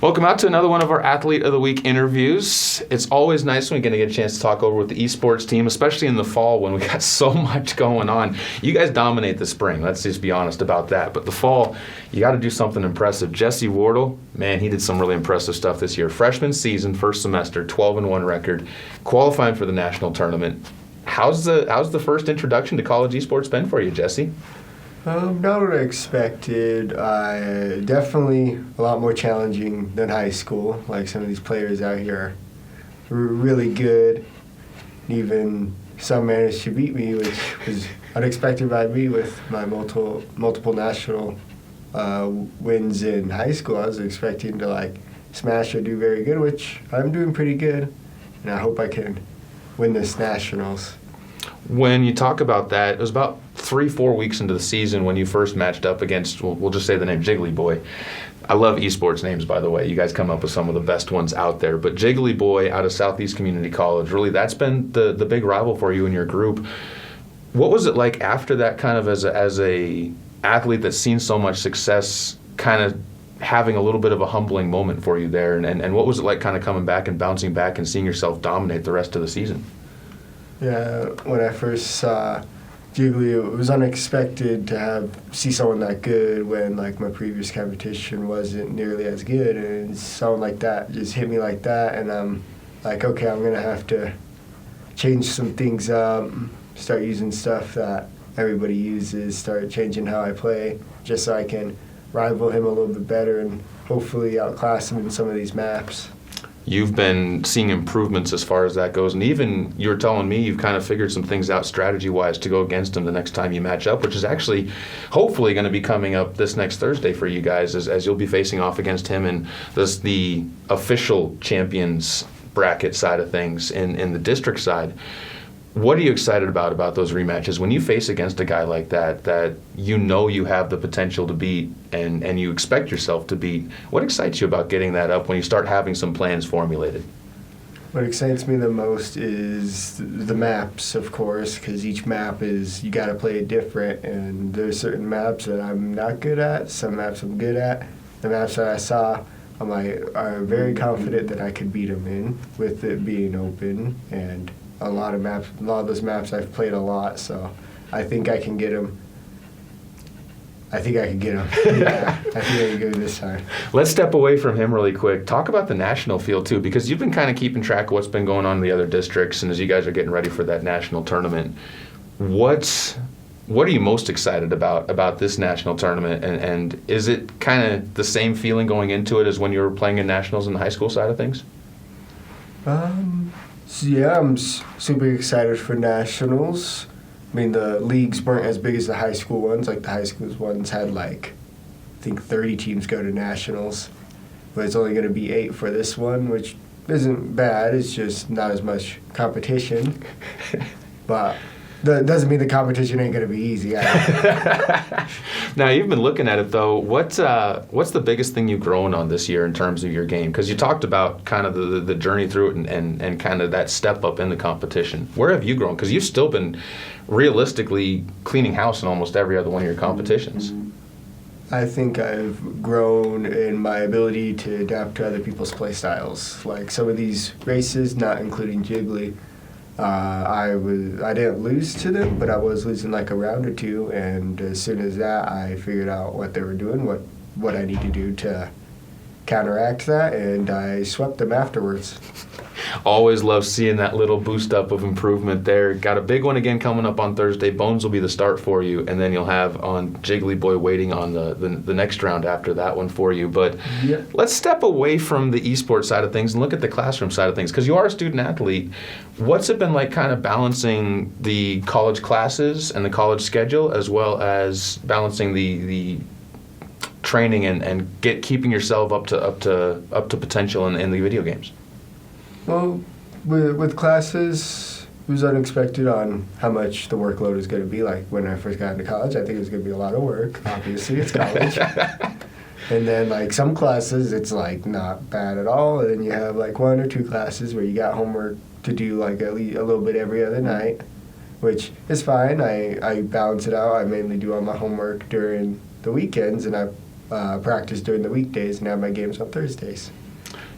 Welcome out to another one of our Athlete of the Week interviews. It's always nice when we get a chance to talk over with the esports team, especially in the fall when we got so much going on. You guys dominate the spring, let's just be honest about that. But the fall, you got to do something impressive. Jesse Wardle, man, he did some really impressive stuff this year. Freshman season, first semester, 12-1 record, qualifying for the national tournament. How's the first introduction to college esports been for you, Jesse? Not what I expected. Definitely a lot more challenging than high school. Like, some of these players out here are really good. Even some managed to beat me, which was unexpected by me with my multiple national wins in high school. I was expecting to smash or do very good, which I'm doing pretty good, and I hope I can win this nationals. When you talk about that, it was about 3-4 weeks into the season when you first matched up against, we'll just say the name Jiggly Boy. I love esports names, by the way. You guys come up with some of the best ones out there. But Jiggly Boy out of Southeast Community College, really, that's been the big rival for you and your group. What was it like after that, kind of as a athlete that's seen so much success, kind of having a little bit of a humbling moment for you there? And what was it like kind of coming back and bouncing back and seeing yourself dominate the rest of the season? Yeah, when I first saw Jiggly, it was unexpected to see someone that good when my previous competition wasn't nearly as good, and someone like that just hit me like that, and I'm like, okay, I'm gonna have to change some things up, start using stuff that everybody uses, start changing how I play, just so I can rival him a little bit better and hopefully outclass him in some of these maps. You've been seeing improvements as far as that goes, and even you were telling me you've kind of figured some things out strategy-wise to go against him the next time you match up, which is actually hopefully going to be coming up this next Thursday for you guys, as you'll be facing off against him in the official champions bracket side of things in the district side. What are you excited about those rematches? When you face against a guy like that you know you have the potential to beat and you expect yourself to beat, what excites you about getting that up when you start having some plans formulated? What excites me the most is the maps, of course, because each map you got to play it different, and there's certain maps that I'm not good at, some maps I'm good at. The maps that I saw, I'm very confident that I could beat them in, with it being open, and a lot of those maps I've played a lot, so I think I can get them. Yeah, I think I can go this time. Let's step away from him really quick. Talk about the national field, too, because you've been kind of keeping track of what's been going on in the other districts, and as you guys are getting ready for that national tournament, what are you most excited about this national tournament, and is it kind of the same feeling going into it as when you were playing in nationals in the high school side of things? So yeah, I'm super excited for nationals. I mean, the leagues weren't as big as the high school ones. The high school ones had I think 30 teams go to nationals, but it's only going to be 8 for this one, which isn't bad. It's just not as much competition. But that doesn't mean the competition ain't going to be easy. Now, you've been looking at it, though. What's the biggest thing you've grown on this year in terms of your game? Because you talked about kind of the journey through it and kind of that step up in the competition. Where have you grown? Because you've still been realistically cleaning house in almost every other one of your competitions. I think I've grown in my ability to adapt to other people's play styles. Like some of these races, not including Jiggly, I didn't lose to them, but I was losing a round or two, and as soon as that, I figured out what they were doing, what I need to do to counteract that, and I swept them afterwards. Always love seeing that little boost up of improvement there. Got a big one again coming up on Thursday. Bones will be the start for you, and then you'll have on Jiggly Boy waiting on the next round after that one for you. But yeah. Let's step away from the esports side of things and look at the classroom side of things, because you are a student athlete. What's it been like kind of balancing the college classes and the college schedule, as well as balancing the training and keeping yourself up to potential in the video games? Well, with classes, it was unexpected on how much the workload is going to be. When I first got into college, I think it was going to be a lot of work. Obviously, it's college. And then some classes, it's not bad at all. And then you have 1 or 2 classes where you got homework to do a little bit every other night, which is fine. I balance it out. I mainly do all my homework during the weekends, and I practice during the weekdays and have my games on Thursdays.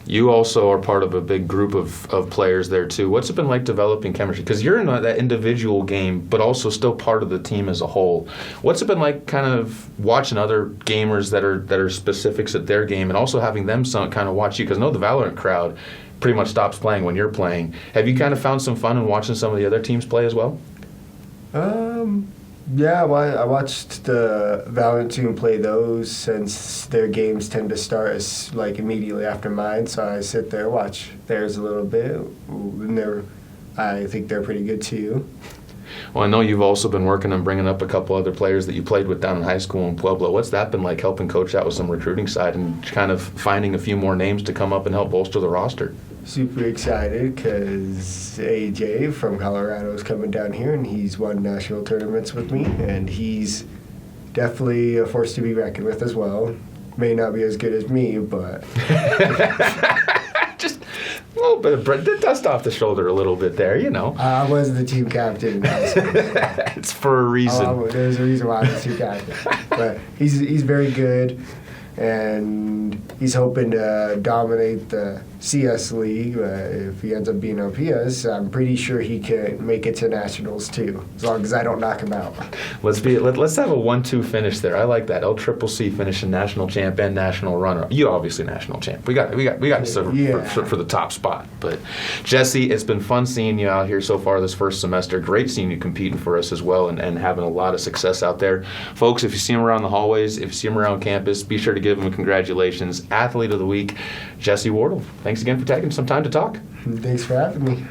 You also are part of a big group of players there too. What's it been like developing chemistry? Because you're in that individual game, but also still part of the team as a whole. What's it been like kind of watching other gamers that are specifics at their game and also having them kind of watch you? Because I know the Valorant crowd pretty much stops playing when you're playing. Have you kind of found some fun in watching some of the other teams play as well? Yeah, well, I watched the Valorant team play those since their games tend to start immediately after mine. So I sit there, watch theirs a little bit. And I think they're pretty good too. Well, I know you've also been working on bringing up a couple other players that you played with down in high school in Pueblo. What's that been like, helping coach out with some recruiting side and kind of finding a few more names to come up and help bolster the roster? Super excited because AJ from Colorado is coming down here, and he's won national tournaments with me, and he's definitely a force to be reckoned with as well. May not be as good as me, but... Just a little bit of dust off the shoulder a little bit there, you know. I was the team captain in high school. It's for a reason. There's a reason why I was team captain. But he's very good, and he's hoping to dominate the CS League. If he ends up being on PS, I'm pretty sure he can make it to nationals too, as long as I don't knock him out. Let's have a 1-2 finish there. I like that. LCCC finishing national champ and national runner. You obviously national champ. We got to serve for the top spot. But Jesse, it's been fun seeing you out here so far this first semester. Great seeing you competing for us as well and having a lot of success out there. Folks, if you see him around the hallways, if you see him around campus, be sure to give him a congratulations. Athlete of the Week, Jesse Wardle. Thanks again for taking some time to talk. Thanks for having me.